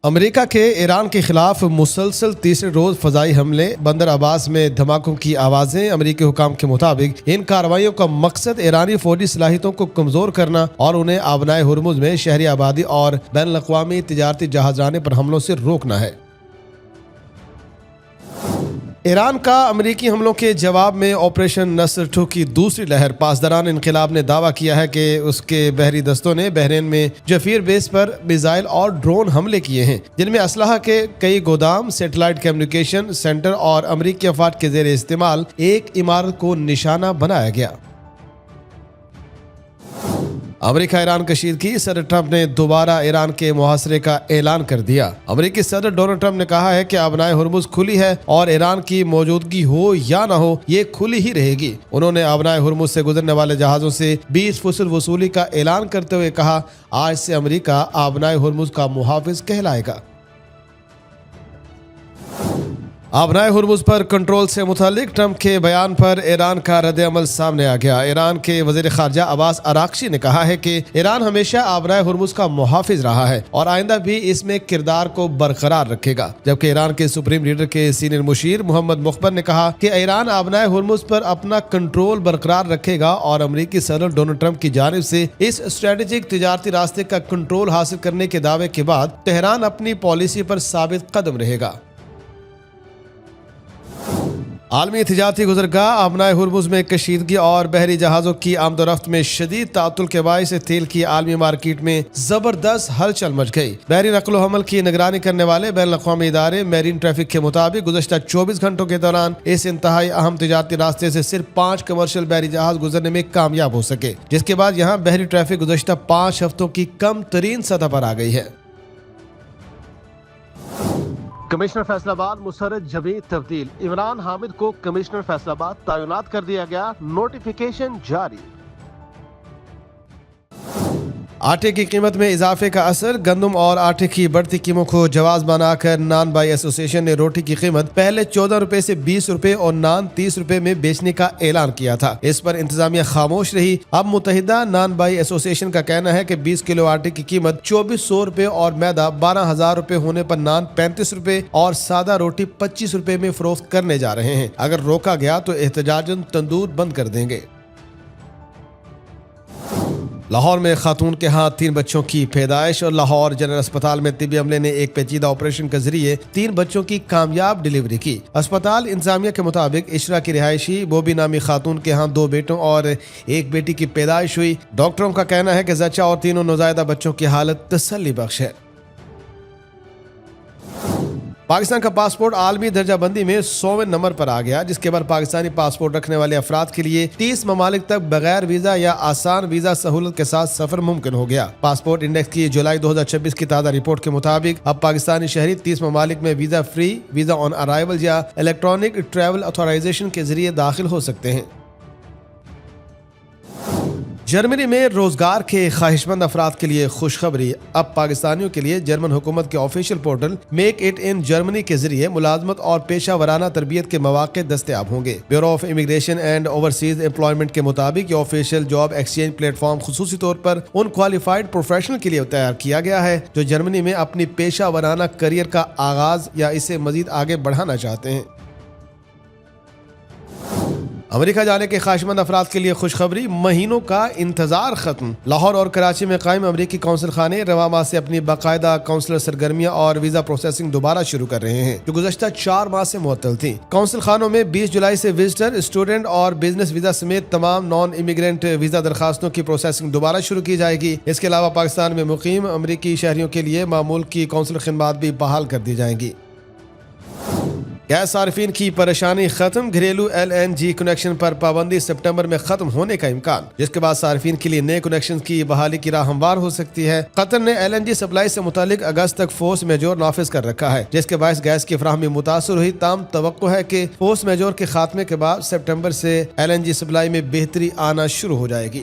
امریکہ کے ایران کے خلاف مسلسل تیسرے روز فضائی حملے، بندر عباس میں دھماکوں کی آوازیں۔ امریکی حکام کے مطابق ان کارروائیوں کا مقصد ایرانی فوجی صلاحیتوں کو کمزور کرنا اور انہیں آبنائے ہرمز میں شہری آبادی اور بین الاقوامی تجارتی جہازرانے پر حملوں سے روکنا ہے۔ ایران کا امریکی حملوں کے جواب میں آپریشن نصر 2 کی دوسری لہر۔ پاسداران انقلاب نے دعویٰ کیا ہے کہ اس کے بحری دستوں نے بحرین میں جفیر بیس پر میزائل اور ڈرون حملے کیے ہیں، جن میں اسلحہ کے کئی گودام، سیٹلائٹ کمیونیکیشن سینٹر اور امریکی افواج کے زیر استعمال ایک عمارت کو نشانہ بنایا گیا۔ امریکہ ایران کشیدگی، صدر ٹرمپ نے دوبارہ ایران کے محاصرے کا اعلان کر دیا۔ امریکی صدر ڈونلڈ ٹرمپ نے کہا ہے کہ آبنائے ہرمز کھلی ہے اور ایران کی موجودگی ہو یا نہ ہو یہ کھلی ہی رہے گی۔ انہوں نے آبنائے ہرمز سے گزرنے والے جہازوں سے 20% وصولی کا اعلان کرتے ہوئے کہا، آج سے امریکہ آبنائے ہرمز کا محافظ کہلائے گا۔ آبنائے ہرمز پر کنٹرول سے متعلق ٹرمپ کے بیان پر ایران کا رد عمل سامنے آ گیا۔ ایران کے وزیر خارجہ عباس اراغچی نے کہا ہے کہ ایران ہمیشہ آبنائے ہرمز کا محافظ رہا ہے اور آئندہ بھی اس میں کردار کو برقرار رکھے گا، جبکہ ایران کے سپریم لیڈر کے سینئر مشیر محمد مخبر نے کہا کہ ایران آبنائے ہرمز پر اپنا کنٹرول برقرار رکھے گا اور امریکی صدر ڈونلڈ ٹرمپ کی جانب سے اس اسٹریٹجک تجارتی راستے کا کنٹرول حاصل کرنے کے دعوے کے بعد تہران اپنی پالیسی پر ثابت قدم رہے گا۔ عالمی تجارتی گزرگاہ آبنائے ہرمز میں کشیدگی اور بحری جہازوں کی آمد و رفت میں شدید تعطل کے باعث تیل کی عالمی مارکیٹ میں زبردست ہلچل مچ گئی۔ بحری نقل و حمل کی نگرانی کرنے والے بین الاقوامی ادارے میرین ٹریفک کے مطابق گزشتہ 24 گھنٹوں کے دوران اس انتہائی اہم تجارتی راستے سے صرف 5 کمرشل بحری جہاز گزرنے میں کامیاب ہو سکے، جس کے بعد یہاں بحری ٹریفک گزشتہ 5 ہفتوں کی کم ترین سطح پر آ گئی ہے۔ کمشنر فیصل آباد مسرت جمیع تبدیل، عمران حامد کو کمشنر فیصل آباد تعینات کر دیا گیا، نوٹیفیکیشن جاری۔ آٹے کی قیمت میں اضافے کا اثر، گندم اور آٹے کی بڑھتی قیمتوں کو جواز بنا کر نان بائی ایسوسی ایشن نے روٹی کی قیمت پہلے 14 روپے سے 20 روپے اور نان 30 روپے میں بیچنے کا اعلان کیا تھا۔ اس پر انتظامیہ خاموش رہی۔ اب متحدہ نان بائی ایسوسی ایشن کا کہنا ہے کہ 20 کلو آٹے کی قیمت 2400 روپے اور میدا 12000 روپے ہونے پر نان 35 روپے اور سادہ روٹی 25 روپے میں فروخت کرنے جا رہے ہیں۔ اگر روکا گیا تو احتجاجاً تندور بند کر دیں گے۔ لاہور میں خاتون کے ہاتھ 3 بچوں کی پیدائش اور لاہور جنرل اسپتال میں طبی عملے نے ایک پیچیدہ آپریشن کے ذریعے 3 بچوں کی کامیاب ڈلیوری کی۔ اسپتال انتظامیہ کے مطابق عشرہ کی رہائشی بوبی نامی خاتون کے ہاں 2 بیٹوں اور 1 بیٹی کی پیدائش ہوئی۔ ڈاکٹروں کا کہنا ہے کہ زچہ اور تینوں نوزائیدہ بچوں کی حالت تسلی بخش ہے۔ پاکستان کا پاسپورٹ عالمی درجہ بندی میں 100ویں نمبر پر آ گیا، جس کے بعد پاکستانی پاسپورٹ رکھنے والے افراد کے لیے 30 ممالک تک بغیر ویزا یا آسان ویزا سہولت کے ساتھ سفر ممکن ہو گیا۔ پاسپورٹ انڈیکس کی جولائی 2026 کی تازہ رپورٹ کے مطابق اب پاکستانی شہری 30 ممالک میں ویزا فری، ویزا آن ارائیول یا الیکٹرانک ٹریول اتھورائزیشن کے ذریعے داخل ہو سکتے ہیں۔ جرمنی میں روزگار کے خواہش مند افراد کے لیے خوشخبری، اب پاکستانیوں کے لیے جرمن حکومت کے official portal make it in Germany کے ذریعے ملازمت اور پیشہ ورانہ تربیت کے مواقع دستیاب ہوں گے۔ Bureau of immigration and overseas employment کے مطابق یہ official job exchange plate form خصوصی طور پر ان کوالیفائڈ پروفیشنل کے لیے تیار کیا گیا ہے جو جرمنی میں اپنی پیشہ ورانہ کیریئر کا آغاز یا اسے مزید آگے بڑھانا چاہتے ہیں۔ امریکہ جانے کے خواہش مند افراد کے لیے خوشخبری، مہینوں کا انتظار ختم۔ لاہور اور کراچی میں قائم امریکی قونصل خانے رواں ماہ سے اپنی باقاعدہ قونصلر سرگرمیاں اور ویزا پروسیسنگ دوبارہ شروع کر رہے ہیں، جو گزشتہ 4 ماہ سے معطل تھیں۔ قونصل خانوں میں 20 جولائی سے وزٹر، اسٹوڈنٹ اور بزنس ویزا سمیت تمام نان امیگرینٹ ویزا درخواستوں کی پروسیسنگ دوبارہ شروع کی جائے گی۔ اس کے علاوہ پاکستان میں مقیم امریکی شہریوں کے لیے معمول کی قونصل خدمات بھی بحال کر دی جائیں گی۔ گیس صارفین کی پریشانی ختم، گھریلو LNG کنیکشن پر پابندی سپٹمبر میں ختم ہونے کا امکان، جس کے بعد صارفین کے لیے نئے کنیکشن کی بحالی کی راہ ہموار ہو سکتی ہے۔ قطر نے LNG سپلائی سے متعلق اگست تک فورس میجور نافذ کر رکھا ہے، جس کے باعث گیس کی فراہمی متاثر ہوئی، تاہم توقع ہے کہ فورس میجور کے خاتمے کے بعد سپٹمبر سے LNG سپلائی میں بہتری آنا شروع ہو جائے گی۔